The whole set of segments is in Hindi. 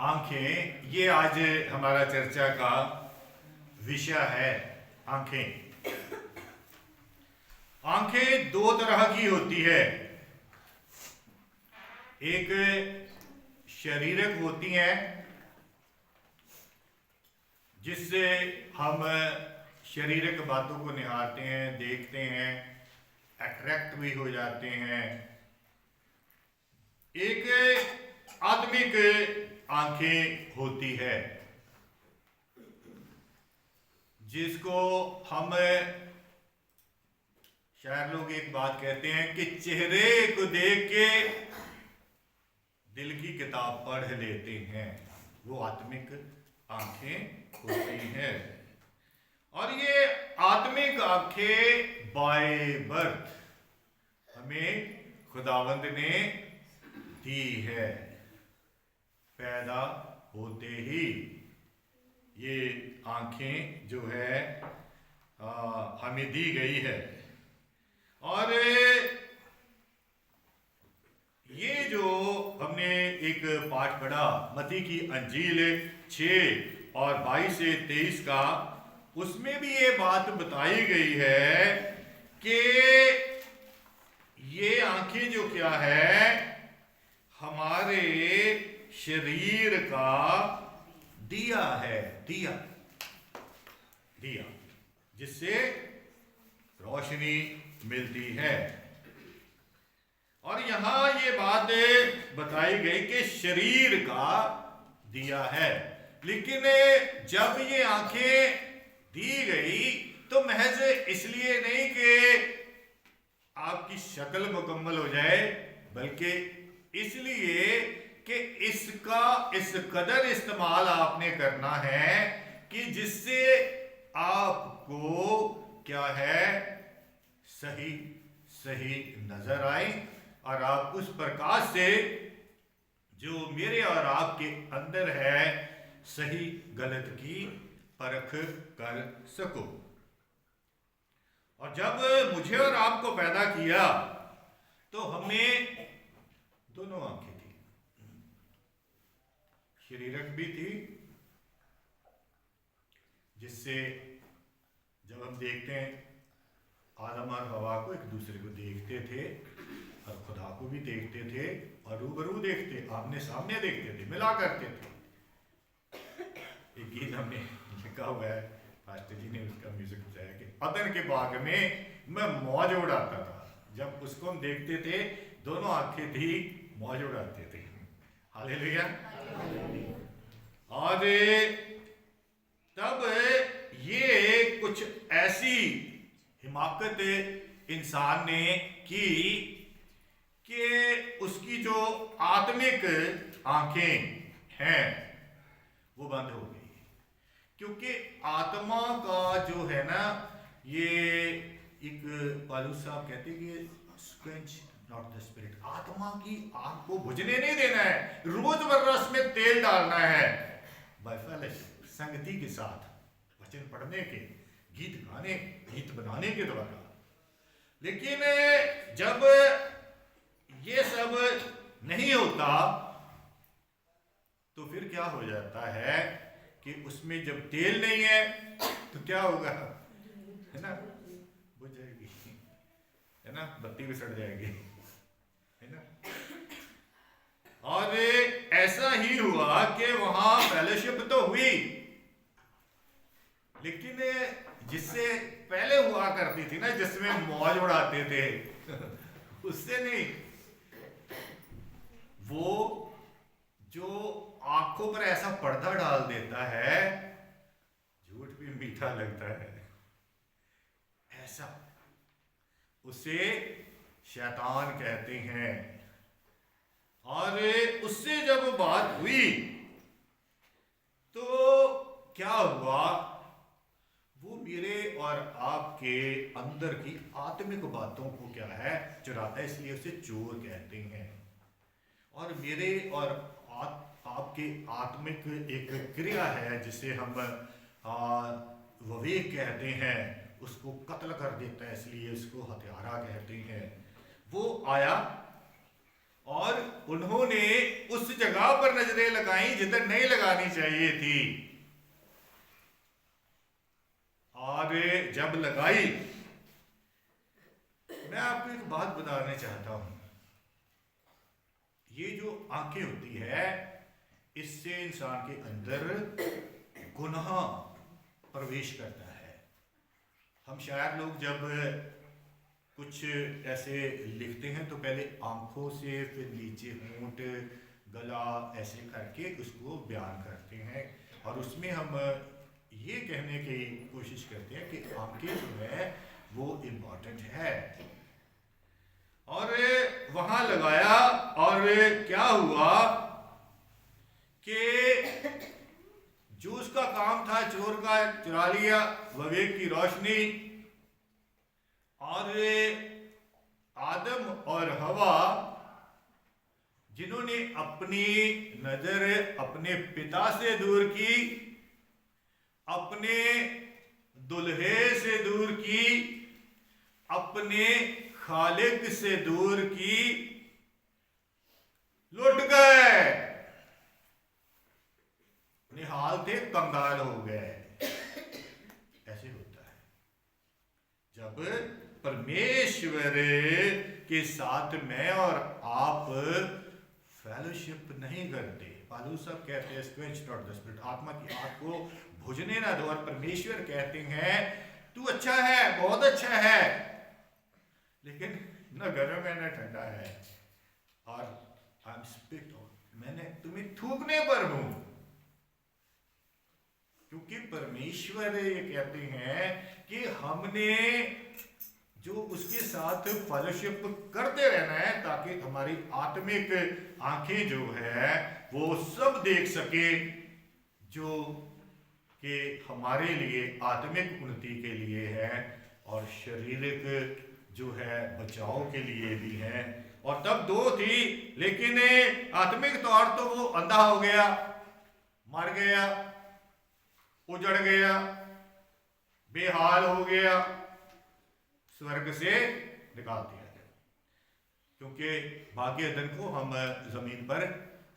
आंखें, ये आज हमारा चर्चा का विषय है। आंखें आंखें दो तरह की होती है। एक शारीरिक होती हैं जिससे हम शारीरिक बातों को निहारते हैं, देखते हैं, अट्रैक्ट भी हो जाते हैं। एक आत्मिक आंखें होती है जिसको हम शायद लोग एक बात कहते हैं कि चेहरे को देख के दिल की किताब पढ़ लेते हैं। वो आत्मिक आंखें होती हैं। और ये आत्मिक आंखें बाय बर्थ हमें खुदावंद ने दी है। पैदा होते ही ये आंखें जो है हमें दी गई है। और ये जो हमने एक पाठ पढ़ा मत्ती की अंजील 6 और 22 से 23 का, उसमें भी ये बात बताई गई है कि ये आंखें जो क्या है हमारे शरीर का दिया है। दिया दिया जिससे रोशनी मिलती है। और यहां ये बात बताई गई कि शरीर का दिया है। लेकिन जब ये आंखें दी गई तो महज इसलिए नहीं कि आपकी शक्ल मुकम्मल हो जाए, बल्कि इसलिए कि इसका इस कदर इस्तेमाल आपने करना है कि जिससे आपको क्या है सही सही नजर आए और आप उस प्रकाश से जो मेरे और आपके अंदर है सही गलत की परख कर सको। और जब मुझे और आपको पैदा किया तो हमें दोनों आंखें थी, शारीरिक भी थी, जिससे जब हम देखते हैं आदम और हवा को एक दूसरे को देखते थे और खुदा को भी देखते थे और रूबरू देखते, आमने सामने देखते थे, मिला करते थे। एक गीत हमने लिखा हुआ है, पास्टर जी ने उसका म्यूजिक बताया कि अदन के बाग में मैं मौज उड़ाता था। जब उसको हम देखते थे दोनों आंखें थी, मौज उड़ाते थे। हालेलुया। और तब ये कुछ ऐसी हिमाकत इंसान ने की कि उसकी जो आत्मिक आंखें हैं वो बंद हो गई। क्योंकि आत्मा का जो है ना, ये एक पालूस साहब कहते हैं कि स्क्वेंच नॉट द स्पिरिट, आत्मा की आग को बुझने नहीं देना है, रोजमर्रा में तेल डालना है। बाय फेलोशिप, संगति के साथ, वचन पढ़ने के, गीत गाने, गीत बनाने के द्वारा। लेकिन जब ये सब नहीं होता तो फिर क्या हो जाता है कि उसमें जब तेल नहीं है तो क्या होगा, है ना, बुझ जाएगी, है ना, बत्ती भी सड़ जाएगी, है ना। और ऐसा ही हुआ कि वहां फेलोशिप तो हुई, लेकिन जिससे पहले हुआ करती थी ना, जिसमें मौज उड़ाते थे उससे नहीं। वो जो आंखों पर ऐसा पर्दा डाल देता है, झूठ भी मीठा लगता है, ऐसा उसे शैतान कहते हैं। और उससे जब बात हुई तो क्या हुआ, वो मेरे और आपके अंदर की आत्मिक बातों को क्या है चुराता है, इसलिए उसे चोर कहते हैं। और मेरे और आपके आत्मिक एक क्रिया है जिसे हम विवेक कहते हैं, उसको कत्ल कर देता है, इसलिए उसको हत्यारा कहते हैं। वो आया और उन्होंने उस जगह पर नजरें लगाई जिधर नहीं लगानी चाहिए थी, और जब लगाई, मैं आपको एक बात बताना चाहता हूं, ये जो आंखें होती है इससे इंसान के अंदर गुनाह प्रवेश करता है। हम शायद लोग जब कुछ ऐसे लिखते हैं तो पहले आंखों से, फिर नीचे होंठ, गला ऐसे करके उसको बयान करते हैं, और उसमें हम ये कहने की कोशिश करते हैं कि आंखें जो है वो इम्पोर्टेंट है। और वहां लगाया और क्या हुआ कि जो उसका काम था चोर का, चुरा लिया विवेक की रोशनी, और आदम और हवा जिन्होंने अपनी नजर अपने पिता से दूर की, अपने दुल्हे से दूर की, अपने खालिक से दूर की, लुट गए, निहाल थे, कंगाल हो गए। ऐसे होता है जब परमेश्वर के साथ मैं और आप फेलोशिप नहीं करते। पालूस साहब कहते हैं क्वेंच नॉट द स्पिरिट, आत्मा की आग को बुझने ना दो। और परमेश्वर कहते हैं तू अच्छा है, बहुत अच्छा है, लेकिन न गर्म है न ठंडा है, और आई एम स्पिट ऑन, मैंने तुम्हें थूकने पर हूं। क्योंकि परमेश्वर ये कहते हैं कि हमने जो उसके साथ फेलोशिप करते रहना है, ताकि हमारी आत्मिक आंखें जो है वो सब देख सके, जो कि हमारे लिए आत्मिक उन्नति के लिए है और शारीरिक जो है बचाव के लिए भी है। और तब दो थी, लेकिन आत्मिक तौर तो वो अंधा हो गया, मर गया, उजड़ गया, बेहाल हो गया, स्वर्ग से निकाल दिया गया। क्योंकि भाग्य अदन को हम जमीन पर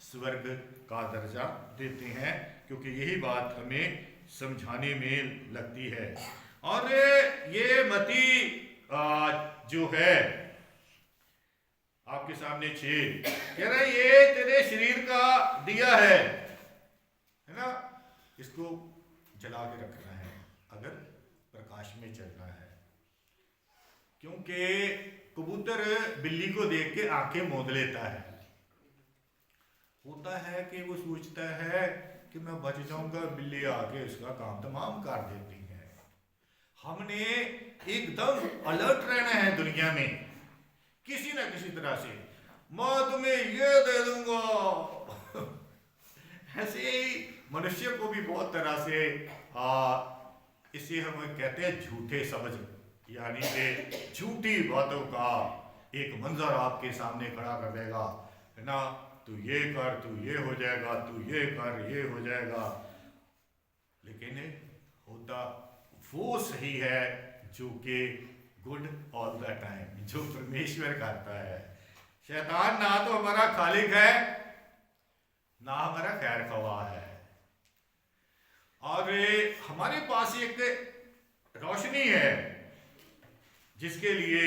स्वर्ग का दर्जा देते हैं, क्योंकि यही बात हमें समझाने में लगती है। और ये मती जो है आपके सामने 6 कह रहा है ये तेरे शरीर का दिया है ना, इसको जला के रखना है अगर प्रकाश में चलना है। क्योंकि कबूतर बिल्ली को देख के आंखें मूंद लेता है, होता है कि वो सोचता है कि मैं बच जाऊंगा, बिल्ली आके उसका काम तमाम कर देती है। हमने एकदम अलर्ट रहना है दुनिया में, किसी ना किसी तरह से, मैं तुम्हें ये दे दूंगा। ऐसे ही मनुष्य को भी बहुत तरह से इसे हम कहते हैं झूठे समझ, यानी कि झूठी बातों का एक मंजर आपके सामने खड़ा कर देगा, है ना, तू ये कर, तू ये हो जाएगा, तू ये कर, ये हो जाएगा। लेकिन होता वो सही है जो कि गुड ऑल द टाइम, जो परमेश्वर करता है। शैतान ना तो हमारा खालिक है ना हमारा खैर ख्वाह है। और हमारे पास एक रोशनी है जिसके लिए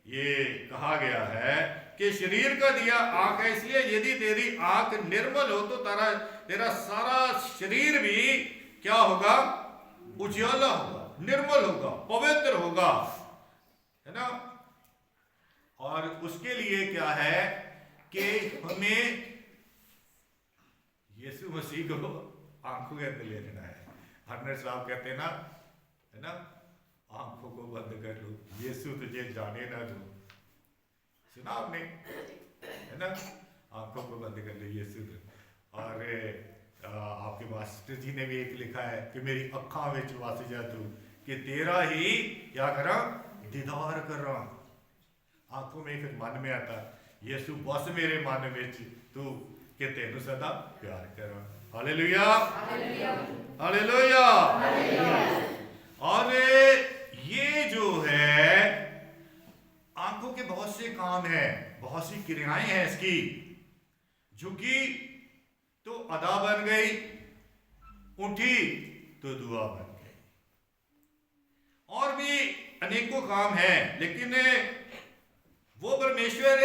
ये कहा गया है कि शरीर का दिया आंख है, इसलिए यदि तेरी आंख निर्मल हो तो तेरा सारा शरीर भी क्या होगा, उजाला होगा, निर्मल होगा, पवित्र होगा, है ना। और उसके लिए क्या है कि हमें यीशु मसीह को आंखों के अंदर ले लेना है। हरनर साहब कहते हैं ना, है ना, आंखों को बंद कर लो, यीशु तुझे जाने ना दो। सुना आपने, है ना, आंखों को बंद कर लो यीशु। और आपके मास्टर जी ने भी एक लिखा है कि मेरी अखा विच वस जा तू, कि तेरा ही क्या करा, दीदार करा। आंखों में फिर मन में आता यीशु बस मेरे मन में तू, कि तेनू सदा प्यार करा। Hallelujah, hallelujah. और ये जो है आंखों के बहुत बहुत से काम हैं, बहुत सी क्रियाएं हैं इसकी। झुकी तो अदा बन गई, उठी तो दुआ बन गई। और भी अनेकों काम हैं, लेकिन वो परमेश्वर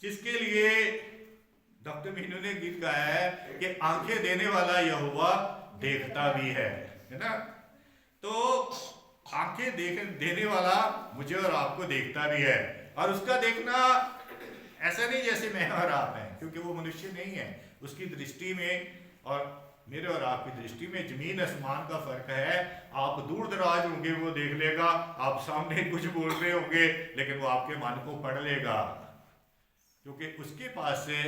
जिसके लिए डॉक्टर मीनू ने गीत गाया है कि आंखें देने वाला यहोवा देखता भी है ना। तो आंखें देने वाला मुझे और आपको देखता भी है, और उसका देखना ऐसा नहीं जैसे मैं और आप हैं, क्योंकि वो मनुष्य नहीं है। उसकी दृष्टि में और मेरे और आपकी दृष्टि में जमीन आसमान का फर्क है। आप दूर दराज होंगे वो देख लेगा, आप सामने कुछ बोल रहे होंगे लेकिन वो आपके मन को पढ़ लेगा, क्योंकि उसके पास से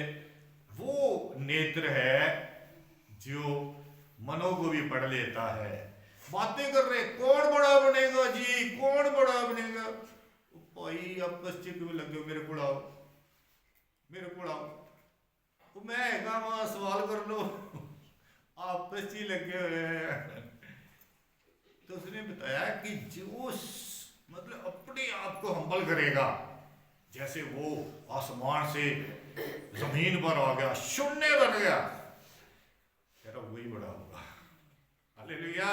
वो नेत्र है जो मनो को भी पढ़ लेता है। बातें कर रहे, कौन बड़ा बनेगा जी, कौन बड़ा बनेगा। भाई आप बच्चे क्यों लगे हो, मेरे को आओ, मेरे को आओ, तो मैं वहां सवाल कर लो, आप बच्चे लगे हुए हैं। तो उसने बताया कि जो मतलब अपने आप को हम्बल करेगा, जैसे वो आसमान से जमीन पर आ गया, शून्य बन गया, तेरा वही बड़ा होगा। हालेलुया।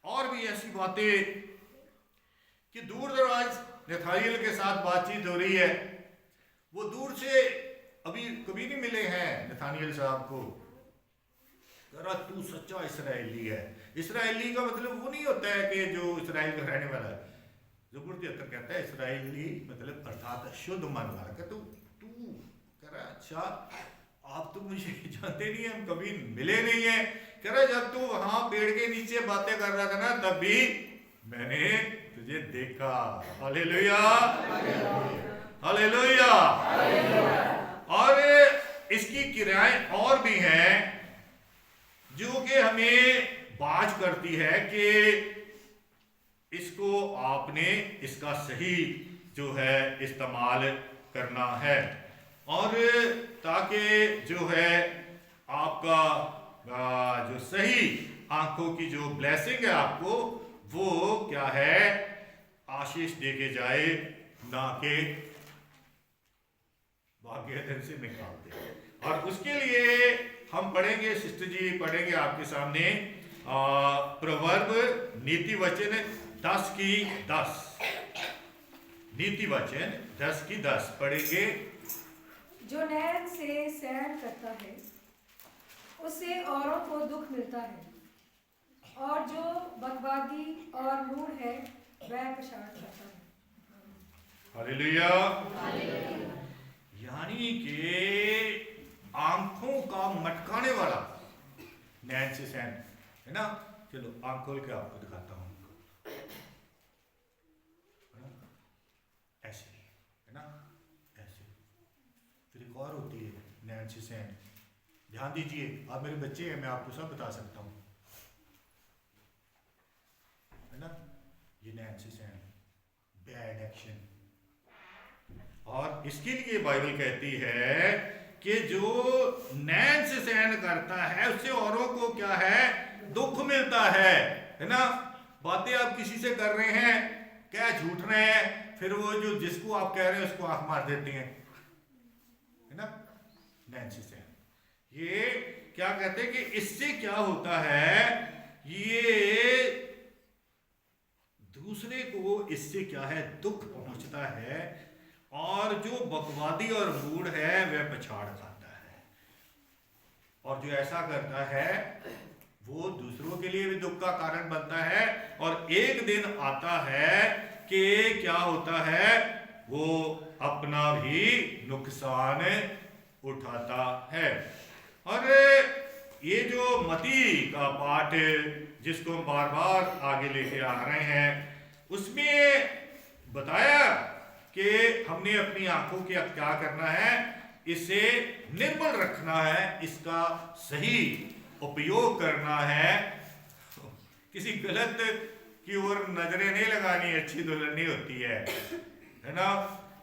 और भी ऐसी बातें कि दूर दराज नथानिएल के साथ बातचीत हो रही है। वो दूर से अभी कभी नहीं मिले हैं नथानिएल साहब को। कह तू सच्चा इसराइली है। इसराइली का मतलब वो नहीं होता है कि जो इसराइल का रहने वाला है। ज़बूर 73 कहता है इसराइली मतलब अर्थात शुद्ध मन वाला। कहता तू कह रहा अच्छा आप तो मुझे जानते नहीं है, हम कभी मिले नहीं है। कह रहा जब तू वहां पेड़ के नीचे बातें कर रहा था ना, तब भी मैंने तुझे देखा। Hallelujah, hallelujah. और इसकी क्रियाएं और भी हैं जो कि हमें बाज करती है कि इसको आपने इसका सही जो है इस्तेमाल करना है, और ताकि जो है आपका जो सही आंखों की जो ब्लेसिंग है आपको वो क्या है आशीष देके जाए, ना के भाग्य धन से निकाल दे। और उसके लिए हम पढ़ेंगे, सिस्टर जी पढ़ेंगे आपके सामने प्रवर्ब नीति वचन 10 की 10, नीति वचन 10 की 10 पढ़ेंगे। जो नैन से सहन करता है उससे औरों को दुख मिलता है, और जो बकवादी और मूढ़ है वह पछाड़ करता है। हालेलुया। यानी कि आंखों का मटकाने वाला नैन से सहन है ना। चलो आंख खोल के आपको दिखाता हूं, ऐसे है ना, ऐसे। फिर एक और होती है नैन से सहन। ध्यान दीजिए, आप मेरे बच्चे हैं, मैं आपको सब बता सकता हूं, है ना। ये नैन से सहन, बैड एक्शन। और इसके लिए बाइबल कहती है कि जो नैन से सहन करता है उससे औरों को क्या है दुख मिलता है ना। बातें आप किसी से कर रहे हैं, क्या झूठ रहे हैं, फिर वो जो जिसको आप कह रहे हैं उसको आंख मार देते हैं, है ना। नैन से सहन, ये क्या कहते हैं कि इससे क्या होता है, ये दूसरे को इससे क्या है दुख पहुंचता है, और जो बकवादी और मूढ़ है वह पछाड़ खाता है। और जो ऐसा करता है वो दूसरों के लिए भी दुख का कारण बनता है, और एक दिन आता है कि क्या होता है वो अपना भी नुकसान उठाता है। और ये जो मती का पाठ जिसको हम बार बार आगे लेके आ रहे हैं, उसमें बताया कि हमने अपनी आंखों के अब क्या करना है, इसे निर्मल रखना है, इसका सही उपयोग करना है, किसी गलत की ओर नजरें नहीं लगानी, अच्छी दुल्हनी होती है ना।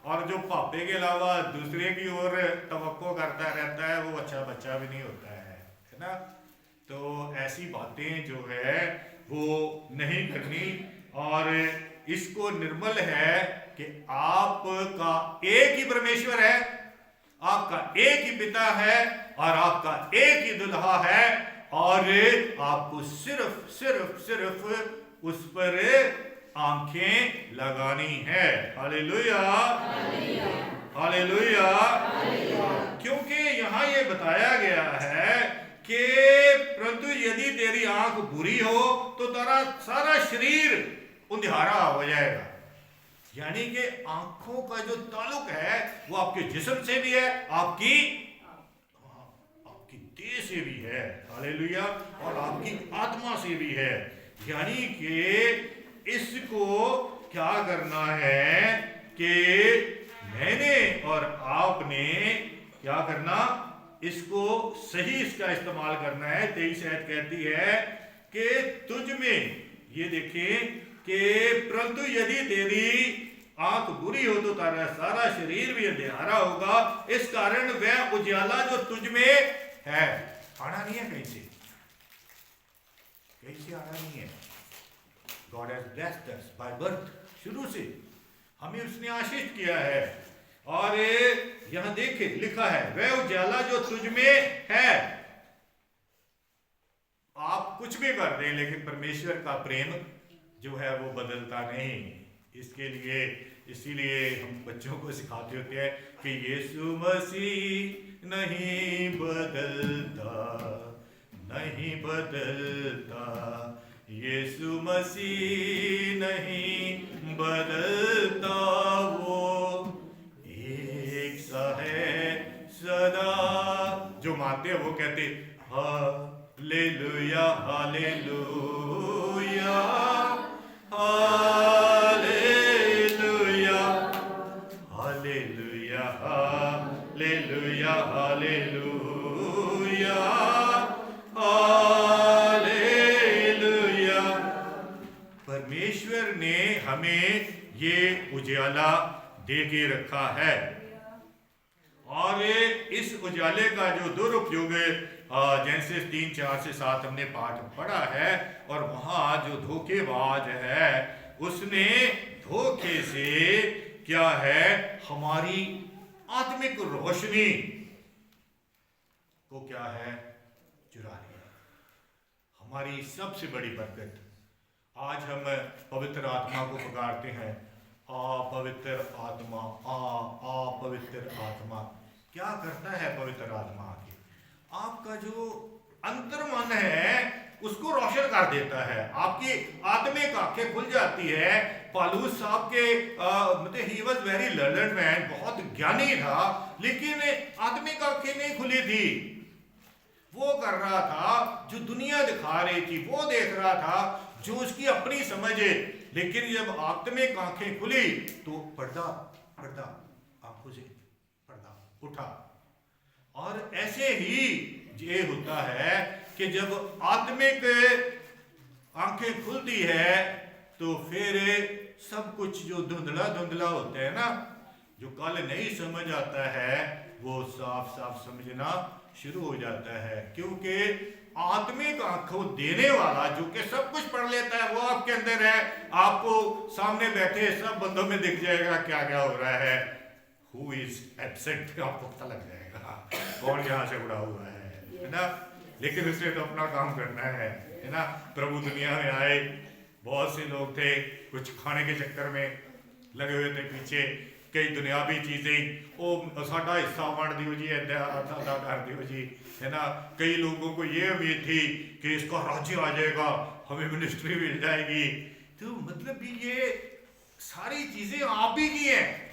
और जो पापे के अलावा दूसरे की ओर तवक्को करता रहता है वो अच्छा बच्चा भी नहीं होता है ना। तो ऐसी बातें जो है वो नहीं करनी। और इसको निर्मल है कि आपका एक ही परमेश्वर है, आपका एक ही पिता है और आपका एक ही दुल्हा है, और आपको सिर्फ सिर्फ सिर्फ उस पर आंखें लगानी है। Hallelujah, hallelujah. क्योंकि यहां ये बताया गया है कि परंतु यदि तेरी आंख बुरी हो तो तेरा सारा शरीर उंधियारा हो जाएगा। यानी कि आंखों का जो ताल्लुक है वो आपके जिस्म से भी है, आपकी देह से भी है, हालेलुया, और आपकी आत्मा से भी है। यानी कि इसको क्या करना है कि मैंने और आपने क्या करना, इसको सही इसका इस्तेमाल करना है। 23 आयत कहती है कि तुझ में, ये देखें कि परंतु यदि तेरी आंख बुरी हो तो तेरा सारा शरीर भी अंधेरा होगा। इस कारण वह उजाला जो तुझ में है, आना नहीं है कहीं से, कहीं से आना नहीं है। God has blessed us by birth, शुरू से हमें उसने आशीष किया है। और यहां देखे लिखा है वह उजाला जो तुझ में है। आप कुछ भी कर दें लेकिन परमेश्वर का प्रेम जो है वो बदलता नहीं। इसके लिए इसीलिए हम बच्चों को सिखाते होते हैं कि यीशु मसीह नहीं बदलता, नहीं बदलता, यीशु मसीह नहीं बदलता, वो एक सा है सदा। जो मानते हैं वो कहते hallelujah, hallelujah, hallelujah, hallelujah, hallelujah, hallelujah, hallelujah. परमेश्वर ने हमें ये उजाला दे के रखा है, और इस उजाले का जो दुरुपयोग जेनेसिस 3:4 से 7 हमने पाठ पढ़ा है, और वहां जो धोखेबाज है उसने धोखे से क्या है हमारी आत्मिक रोशनी को क्या है चुरा लिया। हमारी सबसे बड़ी बरकत, आज हम पवित्र आत्मा को पुकारते हैं, आ पवित्र आत्मा, आ पवित्र आत्मा। क्या करता है पवित्र आत्मा आके? आपका जो अंतर मन है उसको रोशन कर देता है, आपकी आत्मिक आंखें खुल जाती है। पालूस साहब के मतलब he was very learned man, बहुत ज्ञानी था, लेकिन आत्मिक आंखें नहीं खुली थी। वो कर रहा था जो दुनिया दिखा रही थी, वो देख रहा था जो उसकी अपनी समझ है। लेकिन जब आत्मिक आंखें खुली तो पर्दा पर्दा आंखों से पर्दा उठा। और ऐसे ही ये होता है कि जब आत्मिक आंखें खुलती है तो फिर सब कुछ जो धुंधला धुंधला होता है ना, जो कल नहीं समझ आता है, वो साफ साफ समझना शुरू हो जाता है। क्योंकि आत्मिक आंखों देने वाला जो कि सब कुछ पढ़ लेता है वो आपके अंदर है। आपको सामने बैठे सब बंदों में दिख जाएगा क्या क्या हो रहा है, हु इज एब्सेंट, आपको पता लग जाएगा कौन यहाँ से उड़ा हुआ है ना। लेकिन उसने तो अपना काम करना है ना। प्रभु दुनिया में आए, बहुत से लोग थे कुछ खाने के चक्कर में लगे हुए थे पीछे, कई दुनियावी चीजें, ओ साडा हिस्सा वंड दियो जी, अदा कर दियो जी, है ना। कई लोगों को ये उम्मीद थी कि इसका राज्य आ जाएगा, हमें मिनिस्ट्री मिल जाएगी। तो मतलब भी ये सारी चीजें आप ही की हैं।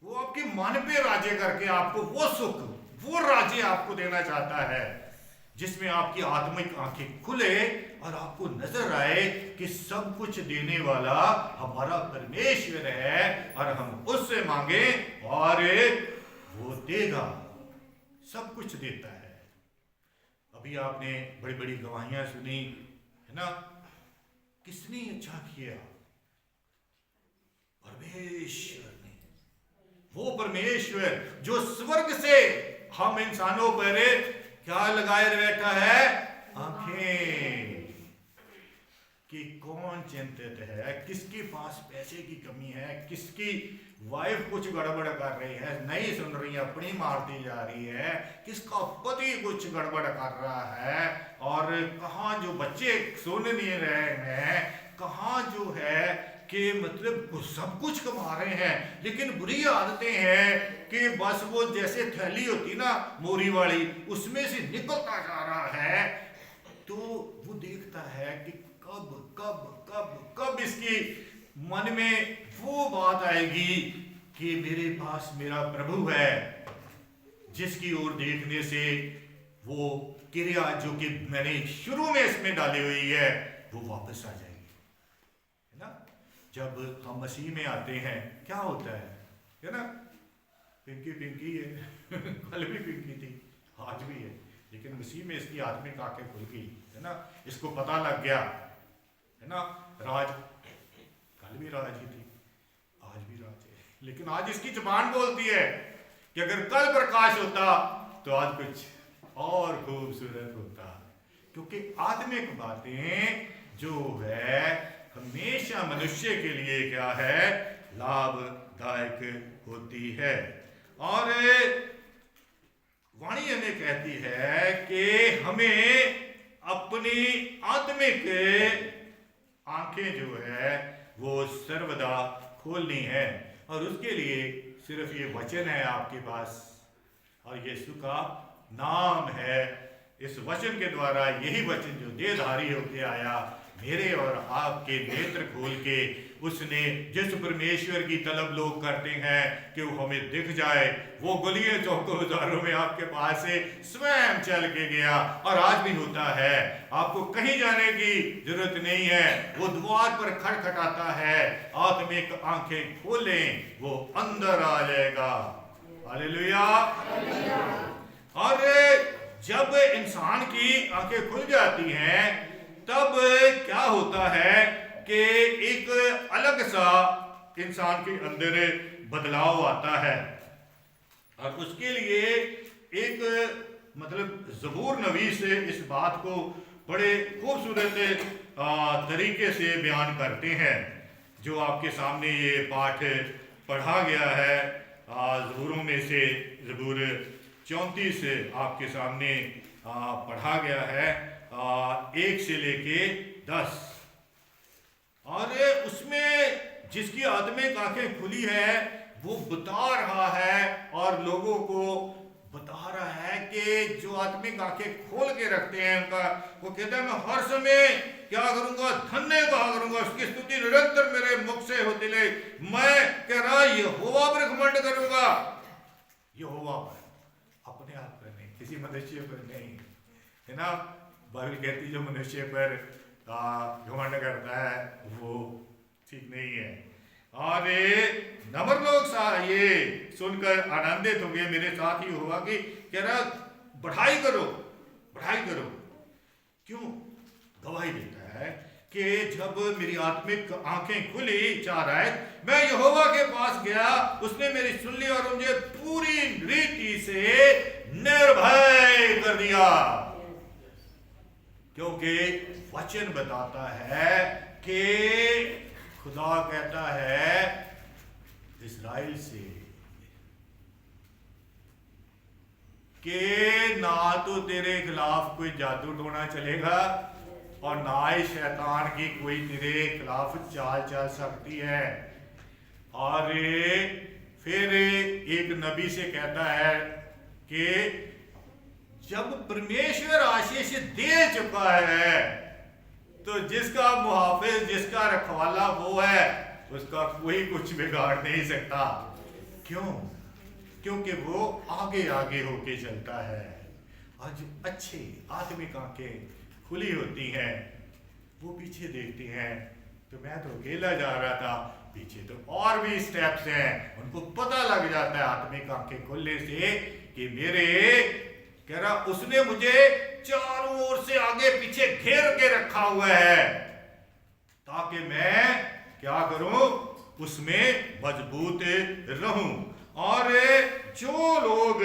वो आपके मन पे राज्य करके आपको वो सुख, वो राज्य आपको देना चाहता है, जिसमें आपकी आत्मिक आंखें खुले और आपको नजर आए कि सब कुछ देने वाला हमारा परमेश्वर है, और हम उससे मांगे और वो देगा, सब कुछ देता है। अभी आपने बड़ी बड़ी गवाहियां सुनी है ना, किसने अच्छा किया? परमेश्वर ने। वो परमेश्वर जो स्वर्ग से हम इंसानों पर क्या लगाए बैठा है, आंखें, कि कौन चिंतित है, किसके पास पैसे की कमी है, किसकी वाइफ कुछ गड़बड़ कर रही है, नहीं सुन रही है, अपनी मारती जा रही है, किसका पति कुछ गड़बड़ कर रहा है, और कहाँ जो बच्चे सुन नहीं रहे हैं, कहाँ जो है कि मतलब सब कुछ कमा रहे हैं, लेकिन बुरी आदतें हैं कि बस वो जैसे थैली होती ना मोरी वाली, उसमें से निकलता जा रहा है। तो वो देखता है कि कब कब कब कब इसकी मन में वो बात आएगी कि मेरे पास मेरा प्रभु है, जिसकी ओर देखने से वो क्रिया जो कि मैंने शुरू में इसमें डाली हुई है वो वापस आ जाएगी, है ना। जब हम मसीह में आते हैं क्या होता है ना, पिंकी पिंकी है कल भी पिंकी थी, आज भी है, लेकिन मसीह में इसकी आत्मिक आंखें खुल गई, है ना, इसको पता लग गया, है ना। राज कल भी राज ही थी, आज भी राज है, लेकिन आज इसकी जुबान बोलती है कि अगर कल प्रकाश होता तो आज कुछ और खूबसूरत होता, क्योंकि आत्मिक बातें जो है हमेशा मनुष्य के लिए क्या है, लाभदायक होती है। और वाणी हमें कहती है कि हमें अपनी आत्मिक आंखें जो है वो सर्वदा खोलनी है, और उसके लिए सिर्फ ये वचन है आपके पास, और यीशु का नाम है। इस वचन के द्वारा, यही वचन जो देहधारी होके आया, मेरे और आपके नेत्र खोल के, उसने जिस परमेश्वर की तलब लोग करते हैं कि वो हमें दिख जाए, वो गलियों चौकों बाजारों में आपके पास से स्वयं चल के गया, और आज भी होता है। आपको कहीं जाने की जरूरत नहीं है, वो द्वार पर खटखटाता है, आत्मिक आंखें खोलें, वो अंदर आ जाएगा। हालेलुया। और जब इंसान की आंखें खुल जाती हैं तब क्या होता है कि एक अलग सा इंसान के अंदर बदलाव आता है, और उसके लिए एक मतलब ज़बूर नवीस इस बात को बड़े खूबसूरत तरीके से बयान करते हैं। जो आपके सामने ये पाठ पढ़ा गया है ज़बूरों में से, ज़बूर 34 आपके सामने पढ़ा गया है, 1 से लेके 10, और उसमें जिसकी आत्मिक आंखें खुली है वो बता रहा है और लोगों को बता रहा है कि जो आत्मिक आंखें खोल के रखते हैं उनका, वो कहता है मैं हर समय क्या करूंगा, धन्य कहा करूंगा, उसकी स्तुति निरंतर मेरे मुख से होती ले, मैं कह रहा यहोवा पर घमंड करूंगा, यहोवा पर, अपने आप पर नहीं, किसी मनुष्य पर नहीं, है ना। बाइबल कहती जो मनुष्य पर घमंड करता है वो ठीक नहीं है। और नम्र लोग ये सुनकर आनंदित होंगे, मेरे साथ ही होगा कि कह रहा बढ़ाई करो, बढ़ाई करो। क्यों गवाही देता है कि जब मेरी आत्मिक आंखें खुली, 4 आयत, मैं यहोवा के पास गया, उसने मेरी सुन ली और मुझे पूरी रीति से निर्भय कर दिया, क्योंकि वचन बताता है कि खुदा कहता है इस्राएल से कि ना तो तेरे खिलाफ कोई जादू टोना चलेगा और ना ही शैतान की कोई तेरे खिलाफ चाल चल सकती है। और फिर एक नबी से कहता है कि जब परमेश्वर आशीष दे चुका है तो जिसका मुहाफिज, जिसका रखवाला वो है, उसका कोई कुछ बिगाड़ नहीं सकता। क्यों? क्योंकि वो आगे आगे होके चलता है, और जो अच्छे आत्मिक आंखें खुली होती हैं वो पीछे देखती हैं। तो मैं तो अकेला जा रहा था, पीछे तो और भी स्टेप्स हैं, उनको पता लग जाता है आत्मिक आंखें खुलने से कि मेरे कह रहा उसने मुझे चारों ओर से आगे पीछे घेर के रखा हुआ है ताकि मैं क्या करूं, उसमें मजबूत रहूं। और जो लोग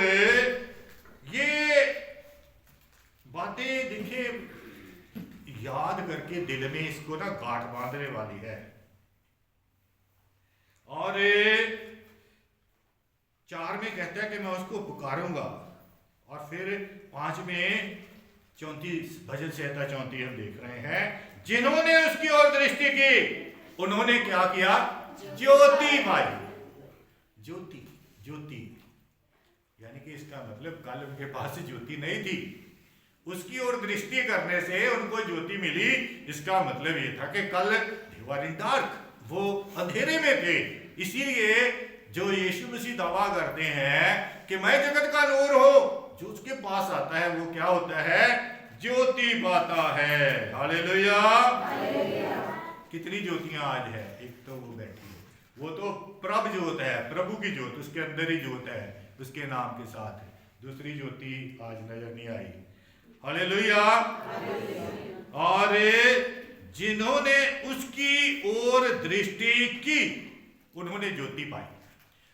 ये बातें देखे याद करके के दिल में इसको ना गांठ बांधने वाली है। और 4 में कहता है कि मैं उसको पुकारूंगा, और फिर 5 में 34 भजन संहिता 34 हम देख रहे हैं, जिन्होंने उसकी ओर दृष्टि की उन्होंने क्या किया? ज्योति पाई। ज्योति, ज्योति यानी कि इसका मतलब कल उनके पास ज्योति नहीं थी, उसकी ओर दृष्टि करने से उनको ज्योति मिली। इसका मतलब ये था कि कल they were in dark, वो अंधेरे में थे। इसीलिए जो यीशु मसीह दावा करते हैं कि मैं जगत का नूर हूं, जो उसके पास आता है वो क्या होता है? ज्योति पाता है। हालेलुया। कितनी ज्योतियां आज है? एक तो वो बैठी है, वो तो प्रभ ज्योत है, प्रभु की ज्योत, उसके अंदर ही ज्योत है, उसके नाम के साथ। दूसरी ज्योति आज नजर नहीं आई। हालेलुया। और जिन्होंने उसकी ओर दृष्टि की उन्होंने ज्योति पाई।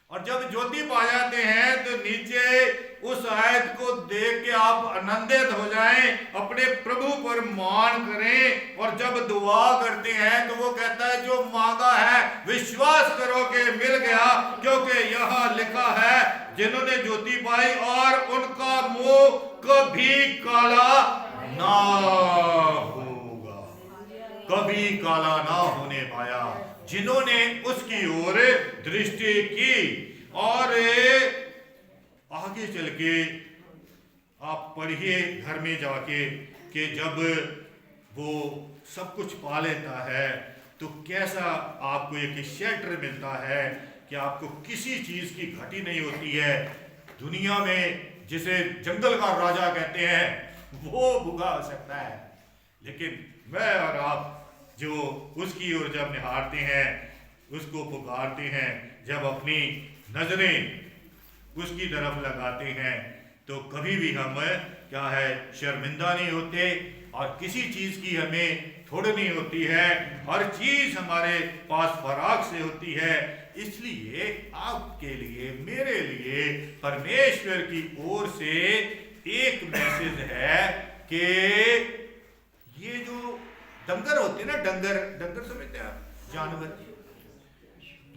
और जब ज्योति पा जाते हैं तो नीचे उस आयत को देख के आप आनंदित हो जाएं, अपने प्रभु पर मान करें, और जब दुआ करते हैं तो वो कहता है जो मांगा है विश्वास करो कि मिल गया, क्योंकि यहाँ लिखा है जिन्होंने ज्योति पाई और उनका मुंह कभी काला ना होगा, कभी काला ना होने पाया, जिन्होंने उसकी ओर दृष्टि की। और आगे चल के आप पढ़िए घर में जाके कि जब वो सब कुछ पा लेता है तो कैसा आपको एक शेल्टर मिलता है कि आपको किसी चीज की घटी नहीं होती है। दुनिया में जिसे जंगल का राजा कहते हैं वो भूखा हो सकता है, लेकिन मैं और आप जो उसकी ओर जब निहारते हैं, उसको पुकारते हैं, जब अपनी नजरें उसकी तरफ लगाते हैं तो कभी भी हम क्या है शर्मिंदा नहीं होते, और किसी चीज की हमें थोड़ी नहीं होती है, हर चीज हमारे पास फराग से होती है। इसलिए आपके लिए, मेरे लिए परमेश्वर की ओर से एक मैसेज है कि ये जो डंगर होते हैं ना, डंगर समझते हैं आप, जानवर,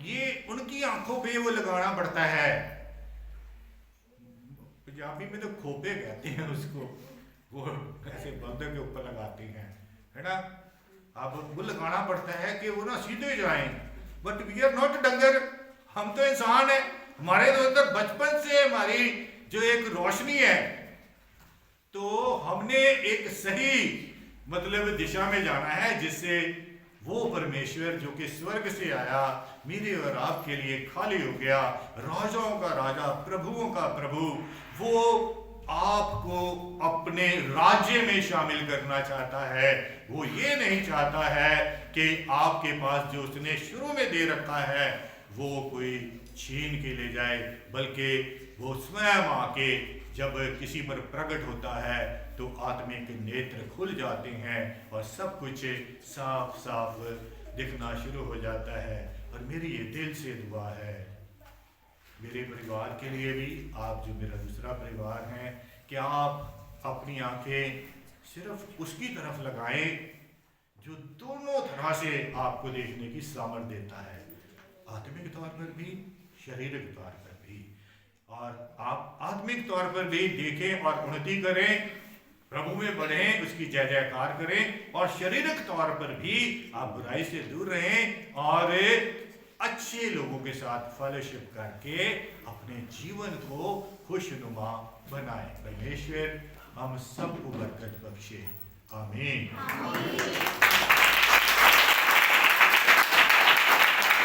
ये उनकी आंखों पे वो लगाना पड़ता है। पंजाबी में तो खोपे कहते हैं उसको, वो ऐसे बंदर के ऊपर लगाते हैं, है ना। अब वो लगाना पड़ता है कि वो ना सीधे जाएं। बट वी आर नॉट डंगर, हम तो इंसान है। हमारे तो अंदर बचपन से हमारी जो एक रोशनी है, तो हमने एक सही मतलब दिशा में जाना है, जिससे वो परमेश्वर जो कि स्वर्ग से आया, मेरे और आपके लिए खाली हो गया, राजाओं का राजा, प्रभुओं का प्रभु, वो आपको अपने राज्य में शामिल करना चाहता है। वो ये नहीं चाहता है कि आपके पास जो उसने शुरू में दे रखा है वो कोई छीन के ले जाए, बल्कि वो स्वयं आके जब किसी पर प्रकट होता है तो आत्मिक नेत्र खुल जाते हैं और सब कुछ साफ साफ दिखना शुरू हो जाता है। और मेरी ये दिल से दुआ है मेरे परिवार के लिए भी, आप जो मेरा दूसरा परिवार है, कि आप अपनी आंखें सिर्फ उसकी तरफ लगाएं जो दोनों तरह से आपको देखने की सामर्थ्य देता है, आत्मिक तौर पर भी, शारीरिक तौर पर भी। और आप आत्मिक तौर पर भी देखें और उन्नति करें, प्रभु में बढ़ें, उसकी जय जयकार करें, और शारीरिक तौर पर भी आप बुराई से दूर रहें और अच्छे लोगों के साथ फेलोशिप करके अपने जीवन को खुशनुमा बनाएं। परमेश्वर हम सबको बरकत बख्शे। आमीन।